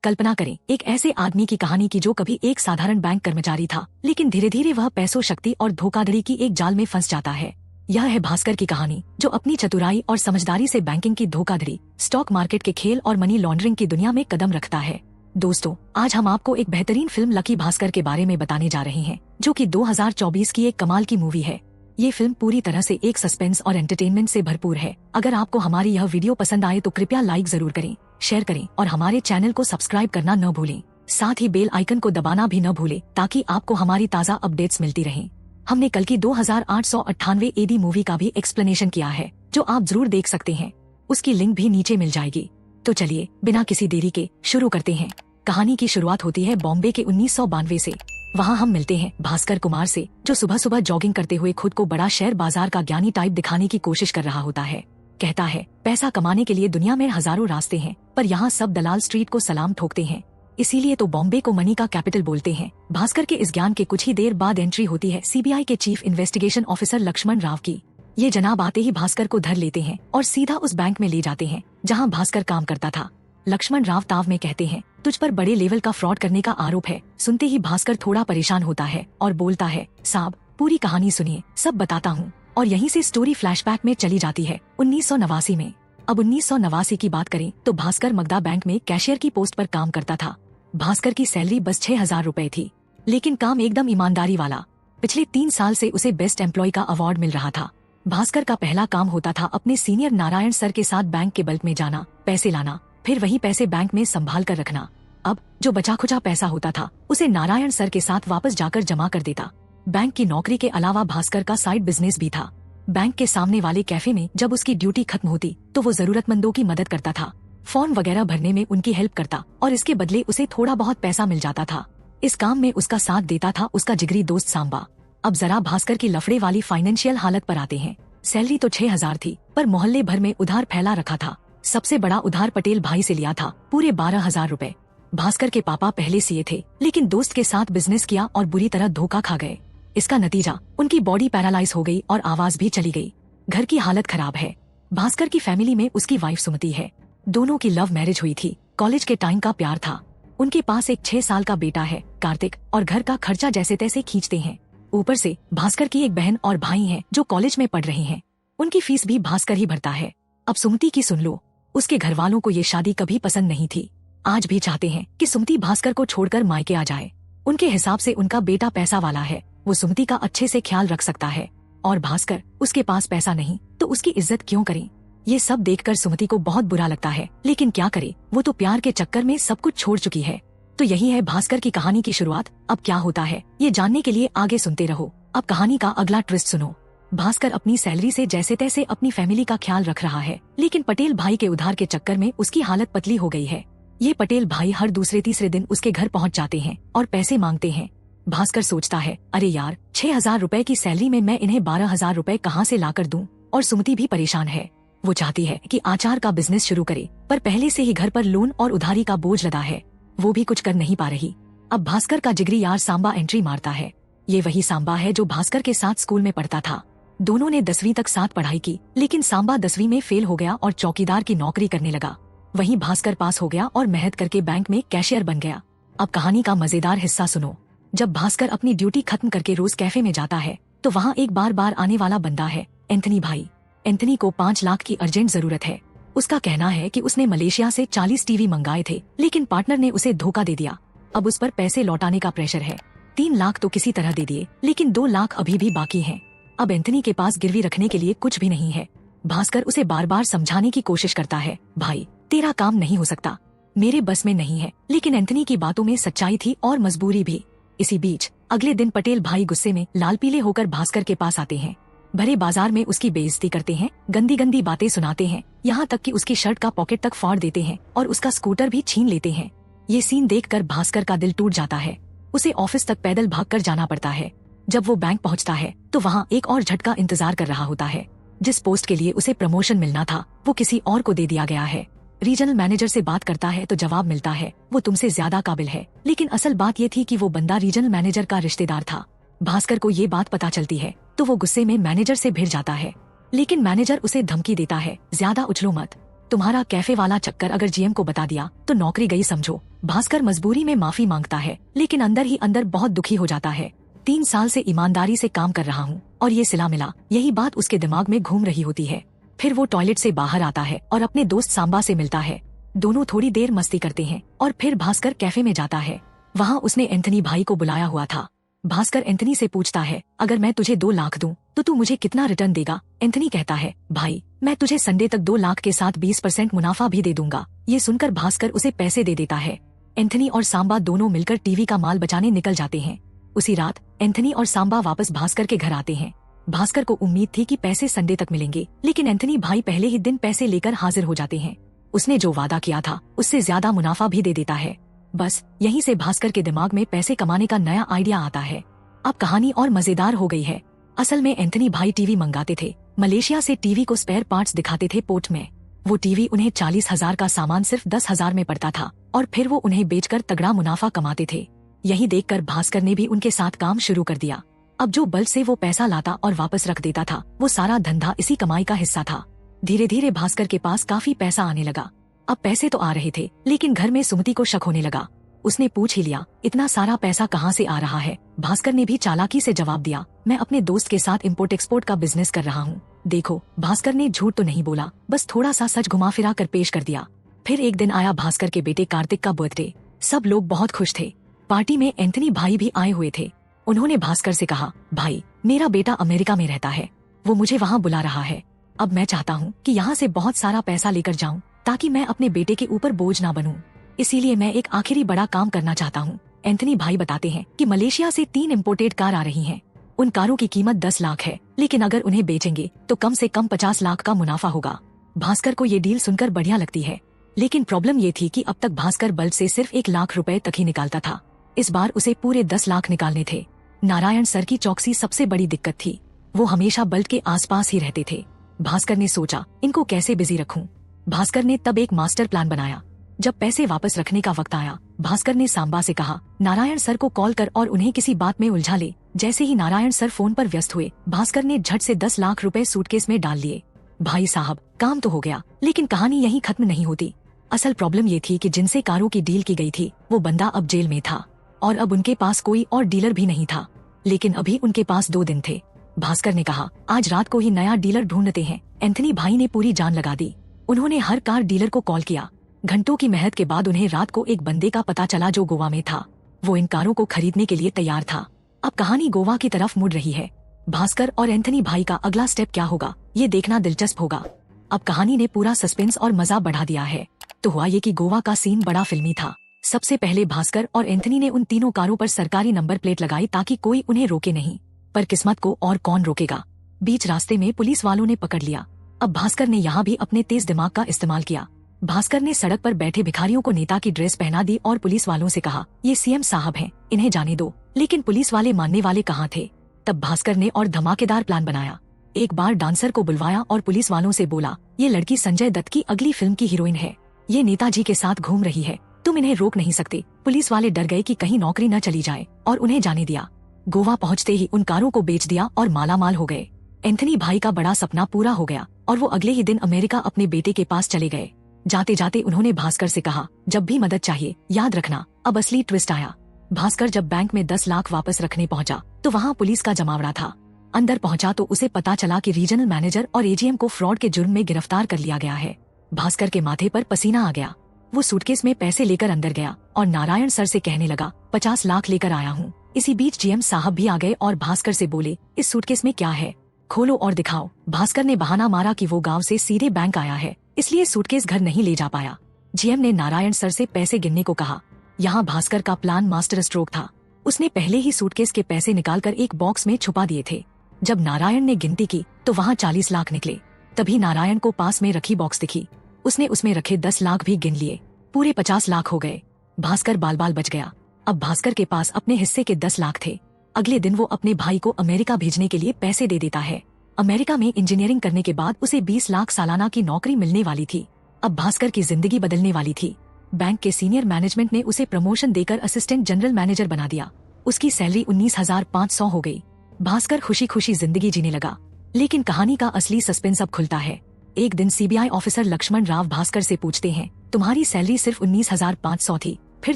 कल्पना करें एक ऐसे आदमी की कहानी की जो कभी एक साधारण बैंक कर्मचारी था, लेकिन धीरे धीरे वह पैसों, शक्ति और धोखाधड़ी की एक जाल में फंस जाता है। यह है भास्कर की कहानी, जो अपनी चतुराई और समझदारी से बैंकिंग की धोखाधड़ी, स्टॉक मार्केट के खेल और मनी लॉन्ड्रिंग की दुनिया में कदम रखता है। दोस्तों, आज हम आपको एक बेहतरीन फिल्म लकी भास्कर के बारे में बताने जा रहे हैं, जो कि 2024 की एक कमाल की मूवी है। ये फिल्म पूरी तरह से एक सस्पेंस और एंटरटेनमेंट से भरपूर है। अगर आपको हमारी यह वीडियो पसंद आए तो कृपया लाइक जरूर करें, शेयर करें और हमारे चैनल को सब्सक्राइब करना न भूलें। साथ ही बेल आइकन को दबाना भी न भूलें, ताकि आपको हमारी ताज़ा अपडेट्स मिलती रहें। हमने कल की 2898 एडी मूवी का भी एक्सप्लेनेशन किया है, जो आप जरूर देख सकते हैं। उसकी लिंक भी नीचे मिल जाएगी। तो चलिए बिना किसी देरी के शुरू करते हैं। कहानी की शुरुआत होती है बॉम्बे के 1992 से। वहाँ हम मिलते हैं भास्कर कुमार से, जो सुबह सुबह जॉगिंग करते हुए खुद को बड़ा शेयर बाजार का ज्ञानी टाइप दिखाने की कोशिश कर रहा होता है। कहता है, पैसा कमाने के लिए दुनिया में हजारों रास्ते हैं, पर यहाँ सब दलाल स्ट्रीट को सलाम ठोकते हैं। इसीलिए तो बॉम्बे को मनी का कैपिटल बोलते हैं। भास्कर के इस ज्ञान के कुछ ही देर बाद एंट्री होती है सीबीआई के chief investigation officer Lakshman Rao की। ये जनाब आते ही भास्कर को धर लेते हैं और सीधा उस बैंक में ले जाते हैं जहाँ भास्कर काम करता था। लक्ष्मण राव ताव में कहते हैं, तुझ पर बड़े लेवल का फ्रॉड करने का आरोप है। सुनते ही भास्कर थोड़ा परेशान होता है और बोलता है, साहब पूरी कहानी सुनिए, सब बताता हूँ। और यहीं से स्टोरी फ्लैशबैक में चली जाती है 1989 में। अब 1989 की बात करें तो भास्कर मगधा बैंक में कैशियर की पोस्ट पर काम करता था। भास्कर की सैलरी बस 6,000 रुपए थी, लेकिन काम एकदम ईमानदारी वाला। पिछले 3 साल से उसे बेस्ट एम्प्लॉय का अवार्ड मिल रहा था। भास्कर का पहला काम होता था अपने सीनियर नारायण सर के साथ बैंक के बल्क में जाना, पैसे लाना, फिर वही पैसे बैंक में संभाल कर रखना। अब जो बचा खुचा पैसा होता था उसे नारायण सर के साथ वापस जाकर जमा कर देता। बैंक की नौकरी के अलावा भास्कर का साइड बिजनेस भी था। बैंक के सामने वाले कैफे में जब उसकी ड्यूटी खत्म होती तो वो जरूरतमंदों की मदद करता था, फॉर्म वगैरह भरने में उनकी हेल्प करता और इसके बदले उसे थोड़ा बहुत पैसा मिल जाता था। इस काम में उसका साथ देता था उसका जिगरी दोस्त सांबा। अब जरा भास्कर की लफड़े वाली फाइनेंशियल हालत पर आते हैं। सैलरी तो 6,000 थी, पर मोहल्ले भर में उधार फैला रखा था। सबसे बड़ा उधार पटेल भाई से लिया था, पूरे 12,000 रुपए। भास्कर के पापा पहले सीए थे, लेकिन दोस्त के साथ बिजनेस किया और बुरी तरह धोखा खा गए। इसका नतीजा उनकी बॉडी पैरालाइज हो गई और आवाज भी चली गई। घर की हालत खराब है। भास्कर की फैमिली में उसकी वाइफ सुमति है। दोनों की लव मैरिज हुई थी, कॉलेज के टाइम का प्यार था। उनके पास एक 6 साल का बेटा है कार्तिक, और घर का खर्चा जैसे तैसे खींचते हैं। ऊपर से भास्कर की एक बहन और भाई हैं जो कॉलेज में पढ़ रहे हैं। उनकी फीस भी भास्कर ही भरता है। अब सुमति की सुन लो। उसके घर वालों को ये शादी कभी पसंद नहीं थी। आज भी चाहते हैं कि सुमति भास्कर को छोड़कर मायके आ जाए। उनके हिसाब से उनका बेटा पैसा वाला है, वो सुमति का अच्छे से ख्याल रख सकता है, और भास्कर उसके पास पैसा नहीं तो उसकी इज्जत क्यों करें। ये सब देखकर सुमति को बहुत बुरा लगता है, लेकिन क्या करे, वो तो प्यार के चक्कर में सब कुछ छोड़ चुकी है। तो यही है भास्कर की कहानी की शुरुआत। अब क्या होता है ये जानने के लिए आगे सुनते रहो। अब कहानी का अगला ट्विस्ट सुनो। भास्कर अपनी सैलरी से जैसे तैसे अपनी फैमिली का ख्याल रख रहा है, लेकिन पटेल भाई के उधार के चक्कर में उसकी हालत पतली हो गई है। ये पटेल भाई हर दूसरे तीसरे दिन उसके घर पहुंच जाते हैं और पैसे मांगते हैं। भास्कर सोचता है, अरे यार, 6,000 रुपए की सैलरी में मैं इन्हें 12,000 रुपए कहाँ से लाकर दूं। और सुमति भी परेशान है। वो चाहती है कि आचार का बिजनेस शुरू करे, पर पहले से ही घर पर लोन और उधारी का बोझ लदा है। वो भी कुछ कर नहीं पा रही। अब भास्कर का जिगरी यार सांबा एंट्री मारता है। ये वही सांबा है जो भास्कर के साथ स्कूल में पढ़ता था। दोनों ने 10वीं तक साथ पढ़ाई की, लेकिन सांबा 10वीं में फेल हो गया और चौकीदार की नौकरी करने लगा। वहीं भास्कर पास हो गया और मेहनत करके बैंक में कैशियर बन गया। अब कहानी का मजेदार हिस्सा सुनो। जब भास्कर अपनी ड्यूटी खत्म करके रोज कैफे में जाता है तो वहाँ एक बार बार आने वाला बंदा है, एंथनी भाई। एंथनी को 5 लाख की अर्जेंट जरूरत है। उसका कहना है कि उसने मलेशिया से 40 टीवी मंगाए थे, लेकिन पार्टनर ने उसे धोखा दे दिया। अब उस पर पैसे लौटाने का प्रेशर है। 3 लाख तो किसी तरह दे दिए, लेकिन 2 लाख अभी भी बाकी हैं। अब एंथनी के पास गिरवी रखने के लिए कुछ भी नहीं है। भास्कर उसे बार बार समझाने की कोशिश करता है, भाई तेरा काम नहीं हो सकता, मेरे बस में नहीं है। लेकिन एंथनी की बातों में सच्चाई थी और मजबूरी भी। इसी बीच अगले दिन पटेल भाई गुस्से में लाल पीले होकर भास्कर के पास आते हैं। भरे बाजार में उसकी बेइज्जती करते हैं, गंदी गंदी बातें सुनाते हैं, यहाँ तक कि उसकी शर्ट का पॉकेट तक फाड़ देते हैं और उसका स्कूटर भी छीन लेते हैं। ये सीन देखकर भास्कर का दिल टूट जाता है। उसे ऑफिस तक पैदल भागकर जाना पड़ता है। जब वो बैंक पहुंचता है तो वहाँ एक और झटका इंतजार कर रहा होता है। जिस पोस्ट के लिए उसे प्रमोशन मिलना था वो किसी और को दे दिया गया है। रीजनल मैनेजर से बात करता है तो जवाब मिलता है, वो तुमसे ज्यादा काबिल है। लेकिन असल बात ये थी कि वो बंदा रीजनल मैनेजर का रिश्तेदार था। भास्कर को ये बात पता चलती है तो वो गुस्से में मैनेजर से भिड़ जाता है, लेकिन मैनेजर उसे धमकी देता है, ज्यादा उछलो मत, तुम्हारा कैफे वाला चक्कर अगर जीएम को बता दिया तो नौकरी गई समझो। भास्कर मजबूरी में माफी मांगता है, लेकिन अंदर ही अंदर बहुत दुखी हो जाता है। 3 साल से ईमानदारी से काम कर रहा हूँ और ये सिला मिला, यही बात उसके दिमाग में घूम रही होती है। फिर वो टॉयलेट से बाहर आता है और अपने दोस्त सांबा से मिलता है। दोनों थोड़ी देर मस्ती करते हैं और फिर भास्कर कैफे में जाता है। वहाँ उसने एंथनी भाई को बुलाया हुआ था। भास्कर एंथनी से पूछता है, अगर मैं तुझे 2 लाख दूं तो तू मुझे कितना रिटर्न देगा? एंथनी कहता है, भाई मैं तुझे संडे तक 2 लाख के साथ 20% मुनाफा भी दे दूंगा। ये सुनकर भास्कर उसे पैसे दे देता है। एंथनी और सांबा दोनों मिलकर टीवी का माल बचाने निकल जाते हैं। उसी रात एंथनी और सांबा वापस भास्कर के घर आते हैं। भास्कर को उम्मीद थी कि पैसे संडे तक मिलेंगे, लेकिन एंथनी भाई पहले ही दिन पैसे लेकर हाजिर हो जाते हैं। उसने जो वादा किया था उससे ज्यादा मुनाफा भी दे देता है। बस यहीं से भास्कर के दिमाग में पैसे कमाने का नया आइडिया आता है। अब कहानी और मजेदार हो गई है। असल में एंथनी भाई टीवी मंगाते थे। मलेशिया से टीवी को स्पेयर पार्ट्स दिखाते थे पोर्ट में। वो टीवी उन्हें 40,000 का सामान सिर्फ 10,000 में पड़ता था और फिर वो उन्हें बेचकर तगड़ा मुनाफा कमाते थे। यही देखकर भास्कर ने भी उनके साथ काम शुरू कर दिया। अब जो बल्ब से वो पैसा लाता और वापस रख देता था, वो सारा धंधा इसी कमाई का हिस्सा था। धीरे धीरे भास्कर के पास काफी पैसा आने लगा। अब पैसे तो आ रहे थे, लेकिन घर में सुमति को शक होने लगा। उसने पूछ ही लिया, इतना सारा पैसा कहाँ से आ रहा है? भास्कर ने भी चालाकी से जवाब दिया, मैं अपने दोस्त के साथ इम्पोर्ट एक्सपोर्ट का बिजनेस कर रहा हूँ। देखो, भास्कर ने झूठ तो नहीं बोला, बस थोड़ा सा सच घुमा फिरा कर पेश कर दिया। फिर एक दिन आया भास्कर के बेटे कार्तिक का बर्थडे। सब लोग बहुत खुश थे। पार्टी में एंथनी भाई भी आए हुए थे। उन्होंने भास्कर से कहा, भाई मेरा बेटा अमेरिका में रहता है, वो मुझे वहाँ बुला रहा है। अब मैं चाहता हूँ कि यहाँ से बहुत सारा पैसा लेकर जाऊँ ताकि मैं अपने बेटे के ऊपर बोझ ना बनूं। इसीलिए मैं एक आखिरी बड़ा काम करना चाहता हूँ। एंथनी भाई बताते हैं कि मलेशिया से 3 इम्पोर्टेड कार आ रही हैं। उन कारों की कीमत 10 लाख है, लेकिन अगर उन्हें बेचेंगे तो कम से कम 50 लाख का मुनाफा होगा। भास्कर को ये डील सुनकर बढ़िया लगती है, लेकिन प्रॉब्लम ये थी कि अब तक भास्कर बल्ब से सिर्फ 1 लाख रुपए तक ही निकालता था। इस बार उसे पूरे 10 लाख निकालने थे। नारायण सर की चौकसी सबसे बड़ी दिक्कत थी। वो हमेशा बल्ब के आसपास ही रहते थे। भास्कर ने सोचा, इनको कैसे बिजी रखूं। भास्कर ने तब एक मास्टर प्लान बनाया। जब पैसे वापस रखने का वक्त आया, भास्कर ने सांबा से कहा, नारायण सर को कॉल कर और उन्हें किसी बात में उलझा ले। जैसे ही नारायण सर फोन पर व्यस्त हुए, भास्कर ने झट से 10 लाख रुपए सूटकेस में डाल लिए। भाई साहब, काम तो हो गया, लेकिन कहानी यहीं खत्म नहीं होती। असल प्रॉब्लम ये थी कि जिनसे कारों की डील की गई थी, वो बंदा अब जेल में था और अब उनके पास कोई और डीलर भी नहीं था। लेकिन अभी उनके पास 2 दिन थे। भास्कर ने कहा, आज रात को ही नया डीलर ढूंढते हैं। एंथनी भाई ने पूरी जान लगा दी। उन्होंने हर कार डीलर को कॉल किया। घंटों की मेहनत के बाद उन्हें रात को एक बंदे का पता चला जो गोवा में था। वो इन कारों को खरीदने के लिए तैयार था। अब कहानी गोवा की तरफ मुड़ रही है। भास्कर और एंथनी भाई का अगला स्टेप क्या होगा, ये देखना दिलचस्प होगा। अब कहानी ने पूरा सस्पेंस और मजा बढ़ा दिया है। तो हुआ ये कि गोवा का सीन बड़ा फिल्मी था। सबसे पहले भास्कर और एंथनी ने उन तीनों कारों पर सरकारी नंबर प्लेट लगाई ताकि कोई उन्हें रोके नहीं। पर किस्मत को और कौन रोकेगा। बीच रास्ते में पुलिस वालों ने पकड़ लिया। अब भास्कर ने यहाँ भी अपने तेज दिमाग का इस्तेमाल किया। भास्कर ने सड़क पर बैठे भिखारियों को नेता की ड्रेस पहना दी और पुलिस वालों से कहा, ये सीएम साहब हैं, इन्हें जाने दो। लेकिन पुलिस वाले मानने वाले कहाँ थे। तब भास्कर ने और धमाकेदार प्लान बनाया। एक बार डांसर को बुलवाया और पुलिस वालों से बोला, ये लड़की संजय दत्त की अगली फिल्म की हीरोइन है। ये नेताजी के साथ घूम रही है, तुम इन्हें रोक नहीं सकते। पुलिस वाले डर गए कि कहीं नौकरी न चली जाए और उन्हें जाने दिया। गोवा पहुँचते ही उन कारों को बेच दिया और मालामाल हो गए। एंथनी भाई का बड़ा सपना पूरा हो गया और वो अगले ही दिन अमेरिका अपने बेटे के पास चले गए। जाते जाते उन्होंने भास्कर से कहा, जब भी मदद चाहिए याद रखना। अब असली ट्विस्ट आया। भास्कर जब बैंक में 10 लाख वापस रखने पहुंचा तो वहां पुलिस का जमावड़ा था। अंदर पहुंचा तो उसे पता चला कि रीजनल मैनेजर और एजीएम को फ्रॉड के जुर्म में गिरफ्तार कर लिया गया है। भास्कर के माथे पर पसीना आ गया। वो सूटकेस में पैसे लेकर अंदर गया और नारायण सर से कहने लगा, 50 लाख लेकर आया हूँ। इसी बीच जीएम साहब भी आ गए और भास्कर से बोले, इस सूटकेस में क्या है, खोलो और दिखाओ। भास्कर ने बहाना मारा कि वो गांव से सीधे बैंक आया है, इसलिए सूटकेस घर नहीं ले जा पाया। जीएम ने नारायण सर से पैसे गिनने को कहा। यहाँ भास्कर का प्लान मास्टर स्ट्रोक था। उसने पहले ही सूटकेस के पैसे निकालकर एक बॉक्स में छुपा दिए थे। जब नारायण ने गिनती की तो वहाँ 40 लाख निकले। तभी नारायण को पास में रखी बॉक्स दिखी। उसने उसमें रखे 10 लाख भी गिन लिए। पूरे 50 लाख हो गए। भास्कर बाल बाल बच गया। अब भास्कर के पास अपने हिस्से के 10 लाख थे। अगले दिन वो अपने भाई को अमेरिका भेजने के लिए पैसे दे देता है। अमेरिका में इंजीनियरिंग करने के बाद उसे 20 लाख सालाना की नौकरी मिलने वाली थी। अब भास्कर की जिंदगी बदलने वाली थी। बैंक के सीनियर मैनेजमेंट ने उसे प्रमोशन देकर असिस्टेंट जनरल मैनेजर बना दिया। उसकी सैलरी 19,500 हो गई। भास्कर खुशी खुशी जिंदगी जीने लगा। लेकिन कहानी का असली सस्पेंस अब खुलता है। एक दिन सीबीआई ऑफिसर लक्ष्मण राव भास्कर से पूछते हैं, तुम्हारी सैलरी सिर्फ 19,500 थी, फिर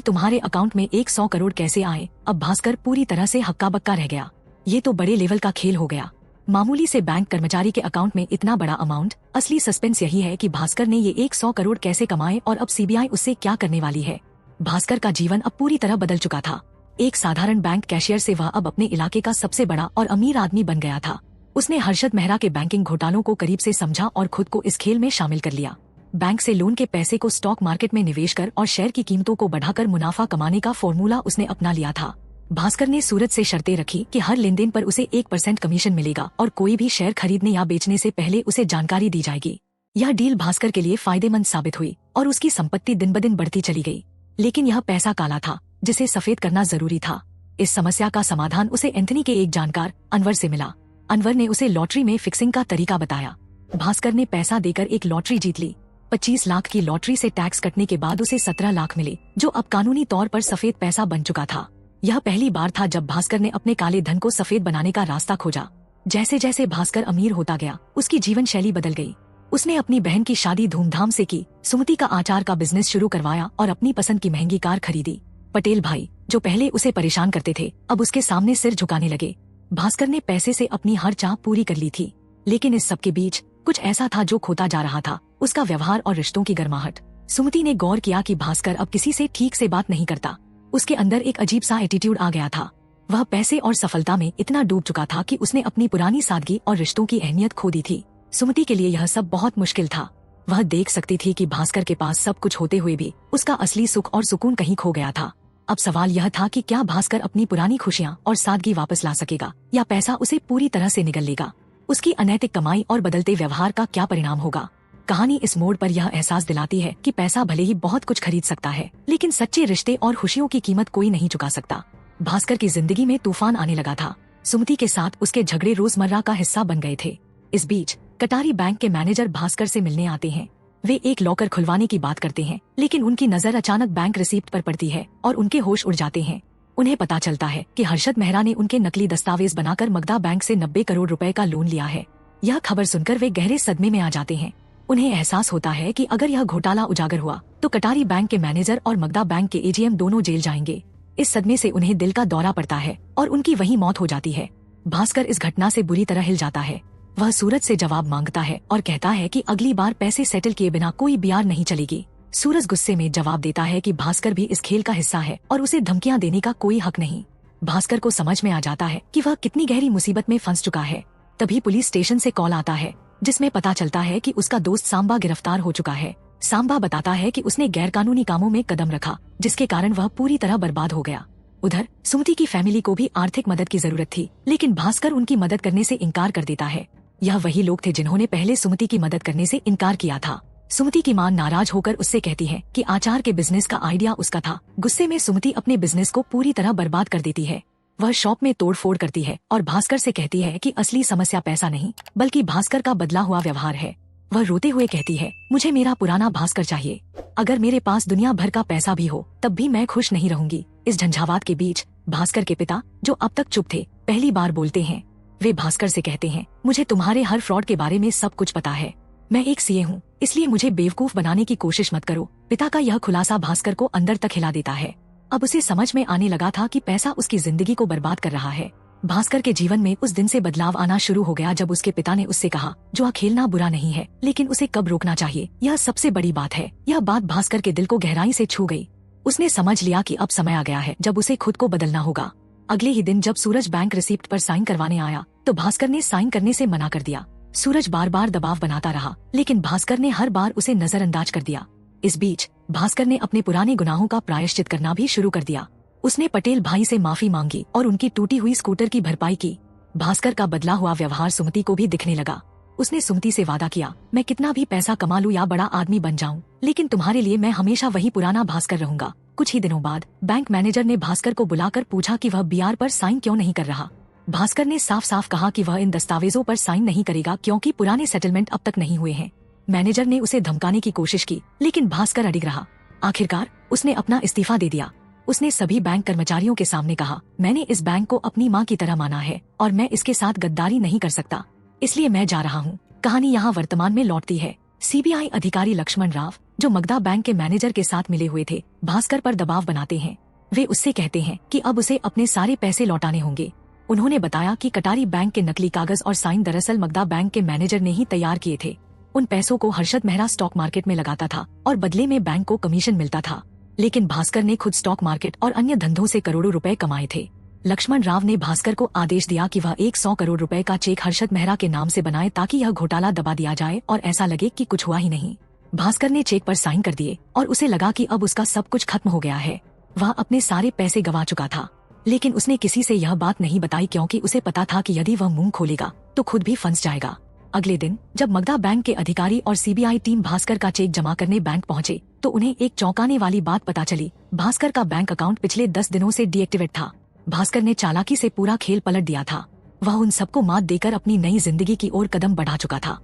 तुम्हारे अकाउंट में 100 करोड़ कैसे आए? अब भास्कर पूरी तरह से हक्का बक्का रह गया। ये तो बड़े लेवल का खेल हो गया। मामूली से बैंक कर्मचारी के अकाउंट में इतना बड़ा अमाउंट। असली सस्पेंस यही है कि भास्कर ने ये 100 करोड़ कैसे कमाए और अब सीबीआई उससे क्या करने वाली है। भास्कर का जीवन अब पूरी तरह बदल चुका था। एक साधारण बैंक कैशियर से वह अब अपने इलाके का सबसे बड़ा और अमीर आदमी बन गया था। उसने हर्षद मेहरा के बैंकिंग घोटालों को करीब से समझा और खुद को इस खेल में शामिल कर लिया। बैंक से लोन के पैसे को स्टॉक मार्केट में निवेश कर और शेयर की कीमतों को बढ़ाकर मुनाफा कमाने का फॉर्मूला उसने अपना लिया था। भास्कर ने सूरज से शर्तें रखी कि हर लेनदेन पर उसे 1% कमीशन मिलेगा और कोई भी शेयर खरीदने या बेचने से पहले उसे जानकारी दी जाएगी। यह डील भास्कर के लिए फायदेमंद साबित हुई और उसकी संपत्ति दिन ब दिन बढ़ती चली गई। लेकिन यह पैसा काला था जिसे सफेद करना जरूरी था। इस समस्या का समाधान उसे एंथनी के एक जानकार अनवर से मिला। अनवर ने उसे लॉटरी में फिक्सिंग का तरीका बताया। भास्कर ने पैसा देकर एक लॉटरी जीत ली। 25 लाख की लॉटरी से टैक्स कटने के बाद उसे 17 लाख मिले, जो अब कानूनी तौर पर सफेद पैसा बन चुका था। यह पहली बार था जब भास्कर ने अपने काले धन को सफेद बनाने का रास्ता खोजा। जैसे जैसे भास्कर अमीर होता गया, उसकी जीवन शैली बदल गई। उसने अपनी बहन की शादी धूमधाम से की, सुमति का आचार का बिजनेस शुरू करवाया और अपनी पसंद की महंगी कार खरीदी। पटेल भाई, जो पहले उसे परेशान करते थे, अब उसके सामने सिर झुकाने लगे। भास्कर ने पैसे से अपनी हर चाह पूरी कर ली थी, लेकिन इस सब के बीच कुछ ऐसा था जो खोता जा रहा था, उसका व्यवहार और रिश्तों की गर्माहट। सुमति ने गौर किया कि भास्कर अब किसी से ठीक से बात नहीं करता। उसके अंदर एक अजीब सा एटीट्यूड आ गया था। वह पैसे और सफलता में इतना डूब चुका था कि उसने अपनी पुरानी सादगी और रिश्तों की अहमियत खो दी थी। सुमति के लिए यह सब बहुत मुश्किल था। वह देख सकती थी कि भास्कर के पास सब कुछ होते हुए भी उसका असली सुख और सुकून कहीं खो गया था। अब सवाल यह था कि क्या भास्कर अपनी पुरानी खुशियां और सादगी वापस ला सकेगा या पैसा उसे पूरी तरह से निगल लेगा। उसकी अनैतिक कमाई और बदलते व्यवहार का क्या परिणाम होगा। कहानी इस मोड़ पर यह एहसास दिलाती है कि पैसा भले ही बहुत कुछ खरीद सकता है, लेकिन सच्चे रिश्ते और खुशियों की कीमत कोई नहीं चुका सकता। भास्कर की जिंदगी में तूफान आने लगा था। सुमति के साथ उसके झगड़े रोजमर्रा का हिस्सा बन गए थे। इस बीच कटारी बैंक के मैनेजर भास्कर से मिलने आते हैं। वे एक लॉकर खुलवाने की बात करते हैं, लेकिन उनकी नजर अचानक बैंक रिसीप्ट पर पड़ती है और उनके होश उड़ जाते हैं। उन्हें पता चलता है कि हर्षद मेहरा ने उनके नकली दस्तावेज बनाकर मगधा बैंक से 90 करोड़ रुपए का लोन लिया है। यह खबर सुनकर वे गहरे सदमे में आ जाते हैं। उन्हें एहसास होता है कि अगर यह घोटाला उजागर हुआ तो कटारी बैंक के मैनेजर और मगधा बैंक के एजीएम दोनों जेल जाएंगे। इस सदमे से उन्हें दिल का दौरा पड़ता है और उनकी वहीं मौत हो जाती है। भास्कर इस घटना से बुरी तरह हिल जाता है। वह सूरज से जवाब मांगता है और कहता है कि अगली बार पैसे सेटल किए बिना कोई ब्याज नहीं चलेगी। सूरज गुस्से में जवाब देता है कि भास्कर भी इस खेल का हिस्सा है और उसे धमकियां देने का कोई हक नहीं। भास्कर को समझ में आ जाता है कि वह कितनी गहरी मुसीबत में फंस चुका है। तभी पुलिस स्टेशन से कॉल आता है, जिसमें पता चलता है कि उसका दोस्त सांबा गिरफ्तार हो चुका है। सांबा बताता है कि उसने गैरकानूनी कामों में कदम रखा, जिसके कारण वह पूरी तरह बर्बाद हो गया। उधर सुमति की फैमिली को भी आर्थिक मदद की जरूरत थी, लेकिन भास्कर उनकी मदद करने से इनकार कर देता है। यह वही लोग थे जिन्होंने पहले सुमति की मदद करने से इनकार किया था। सुमति की मां नाराज होकर उससे कहती है कि आचार के बिजनेस का आइडिया उसका था। गुस्से में सुमति अपने बिजनेस को पूरी तरह बर्बाद कर देती है। वह शॉप में तोड़फोड़ करती है और भास्कर से कहती है कि असली समस्या पैसा नहीं, बल्कि भास्कर का बदला हुआ व्यवहार है। वह रोते हुए कहती है, मुझे मेरा पुराना भास्कर चाहिए। अगर मेरे पास दुनिया भर का पैसा भी हो तब भी मैं खुश नहीं रहूंगी। इस झंझावात के बीच भास्कर के पिता, जो अब तक चुप थे, पहली बार बोलते हैं। वे भास्कर से कहते हैं, मुझे तुम्हारे हर फ्रॉड के बारे में सब कुछ पता है। मैं एक सीए हूँ, इसलिए मुझे बेवकूफ बनाने की कोशिश मत करो। पिता का यह खुलासा भास्कर को अंदर तक हिला देता है। अब उसे समझ में आने लगा था कि पैसा उसकी जिंदगी को बर्बाद कर रहा है। भास्कर के जीवन में उस दिन से बदलाव आना शुरू हो गया जब उसके पिता ने उससे कहा, जुआ खेलना बुरा नहीं है, लेकिन उसे कब रोकना चाहिए, यह सबसे बड़ी बात है। यह बात भास्कर के दिल को गहराई से छू गई। उसने समझ लिया कि अब समय आ गया है जब उसे खुद को बदलना होगा। अगले ही दिन जब सूरज बैंक रिसीप्ट पर साइन करवाने आया तो भास्कर ने साइन करने से मना कर दिया। सूरज बार बार दबाव बनाता रहा, लेकिन भास्कर ने हर बार उसे नजरअंदाज कर दिया। इस बीच भास्कर ने अपने पुराने गुनाहों का प्रायश्चित करना भी शुरू कर दिया। उसने पटेल भाई से माफी मांगी और उनकी टूटी हुई स्कूटर की भरपाई की। भास्कर का बदला हुआ व्यवहार सुमति को भी दिखने लगा। उसने सुमति से वादा किया, मैं कितना भी पैसा कमा लूं या बड़ा आदमी बन जाऊं, लेकिन तुम्हारे लिए मैं हमेशा वही पुराना भास्कर रहूंगा। कुछ ही दिनों बाद बैंक मैनेजर ने भास्कर को बुलाकर पूछा कि वह बीआर पर साइन क्यों नहीं कर रहा। भास्कर ने साफ साफ कहा कि वह इन दस्तावेजों पर साइन नहीं करेगा क्योंकि पुराने सेटलमेंट अब तक नहीं हुए हैं। मैनेजर ने उसे धमकाने की कोशिश की, लेकिन भास्कर अडिग रहा। आखिरकार उसने अपना इस्तीफा दे दिया। उसने सभी बैंक कर्मचारियों के सामने कहा, मैंने इस बैंक को अपनी माँ की तरह माना है और मैं इसके साथ गद्दारी नहीं कर सकता, इसलिए मैं जा रहा हूँ। कहानी यहाँ वर्तमान में लौटती है। सीबीआई अधिकारी लक्ष्मण राव, जो मगधा बैंक के मैनेजर के साथ मिले हुए थे, भास्कर पर दबाव बनाते हैं। वे उससे कहते हैं कि अब उसे अपने सारे पैसे लौटाने होंगे। उन्होंने बताया कि कटारी बैंक के नकली कागज और साइन दरअसल मगधा बैंक के मैनेजर ने ही तैयार किए थे। उन पैसों को हर्षद मेहरा स्टॉक मार्केट में लगाता था और बदले में बैंक को कमीशन मिलता था। लेकिन भास्कर ने खुद स्टॉक मार्केट और अन्य धंधों से करोड़ों रुपए कमाए थे। लक्ष्मण राव ने भास्कर को आदेश दिया कि वह 100 करोड़ रुपए का चेक हर्षद मेहरा के नाम से बनाए ताकि यह घोटाला दबा दिया जाए और ऐसा लगे कि कुछ हुआ ही नहीं। भास्कर ने चेक पर साइन कर दिए और उसे लगा कि अब उसका सब कुछ खत्म हो गया है। वह अपने सारे पैसे गंवा चुका था, लेकिन उसने किसी से यह बात नहीं बताई क्योंकि उसे पता था कि यदि वह मुंह खोलेगा तो खुद भी फंस जाएगा। अगले दिन जब मगधा बैंक के अधिकारी और सीबीआई टीम भास्कर का चेक जमा करने बैंक पहुंचे तो उन्हें एक चौंकाने वाली बात पता चली। भास्कर का बैंक अकाउंट पिछले 10 दिनों से डीएक्टिवेट था। भास्कर ने चालाकी से पूरा खेल पलट दिया था। वह उन सबको मात देकर अपनी नई जिंदगी की ओर कदम बढ़ा चुका था।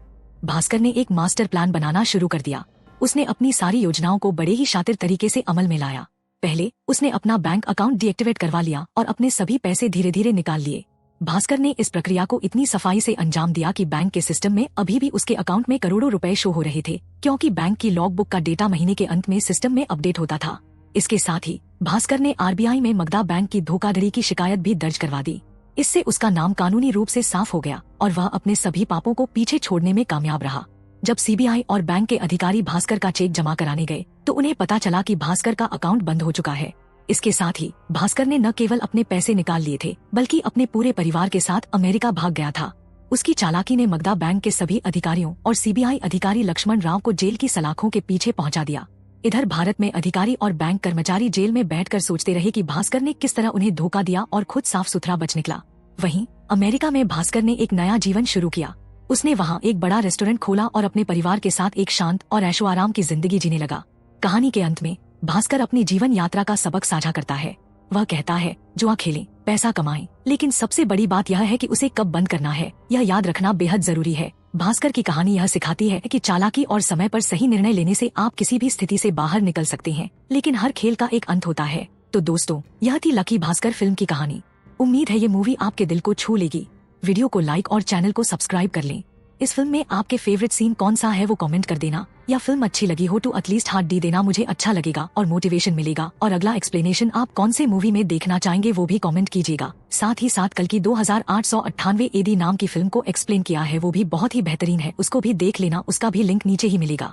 भास्कर ने एक मास्टर प्लान बनाना शुरू कर दिया। उसने अपनी सारी योजनाओं को बड़े ही शातिर तरीके से अमल में लाया। पहले उसने अपना बैंक अकाउंट डीएक्टिवेट करवा लिया और अपने सभी पैसे धीरे धीरे निकाल लिए। भास्कर ने इस प्रक्रिया को इतनी सफाई से अंजाम दिया कि बैंक के सिस्टम में अभी भी उसके अकाउंट में करोड़ों रुपए शो हो रहे थे, क्योंकि बैंक की लॉग बुक का डेटा महीने के अंत में सिस्टम में अपडेट होता था। इसके साथ ही भास्कर ने आरबीआई में मगधा बैंक की धोखाधड़ी की शिकायत भी दर्ज करवा दी। इससे उसका नाम कानूनी रूप से साफ हो गया और वह अपने सभी पापों को पीछे छोड़ने में कामयाब रहा। जब सीबीआई और बैंक के अधिकारी भास्कर का चेक जमा कराने गए तो उन्हें पता चला कि भास्कर का अकाउंट बंद हो चुका है। इसके साथ ही भास्कर ने न केवल अपने पैसे निकाल लिए थे बल्कि अपने पूरे परिवार के साथ अमेरिका भाग गया था। उसकी चालाकी ने मगधा बैंक के सभी अधिकारियों और सीबीआई अधिकारी लक्ष्मण राव को जेल की सलाखों के पीछे पहुंचा दिया। इधर भारत में अधिकारी और बैंक कर्मचारी जेल में बैठकर सोचते रहे कि भास्कर ने किस तरह उन्हें धोखा दिया और खुद साफ सुथरा बच निकला। वहीं अमेरिका में भास्कर ने एक नया जीवन शुरू किया। उसने वहां एक बड़ा रेस्टोरेंट खोला और अपने परिवार के साथ एक शांत और ऐशो आराम की जिंदगी जीने लगा। कहानी के अंत में भास्कर अपनी जीवन यात्रा का सबक साझा करता है। वह कहता है, जुआ खेलें, पैसा कमाएं, लेकिन सबसे बड़ी बात यह है कि उसे कब बंद करना है यह याद रखना बेहद जरूरी है। भास्कर की कहानी यह सिखाती है कि चालाकी और समय पर सही निर्णय लेने से आप किसी भी स्थिति से बाहर निकल सकते हैं, लेकिन हर खेल का एक अंत होता है। तो दोस्तों, यह थी लकी भास्कर फिल्म की कहानी। उम्मीद है ये मूवी आपके दिल को छू लेगी। वीडियो को लाइक और चैनल को सब्सक्राइब कर लें। इस फिल्म में आपके फेवरेट सीन कौन सा है वो कमेंट कर देना, या फिल्म अच्छी लगी हो तो एटलीस्ट हार्ट दे देना, मुझे अच्छा लगेगा और मोटिवेशन मिलेगा। और अगला एक्सप्लेनेशन आप कौन से मूवी में देखना चाहेंगे वो भी कमेंट कीजिएगा। साथ ही साथ कल की 2898 एडी नाम की फिल्म को एक्सप्लेन किया है, वो भी बहुत ही बेहतरीन है, उसको भी देख लेना, उसका भी लिंक नीचे ही मिलेगा।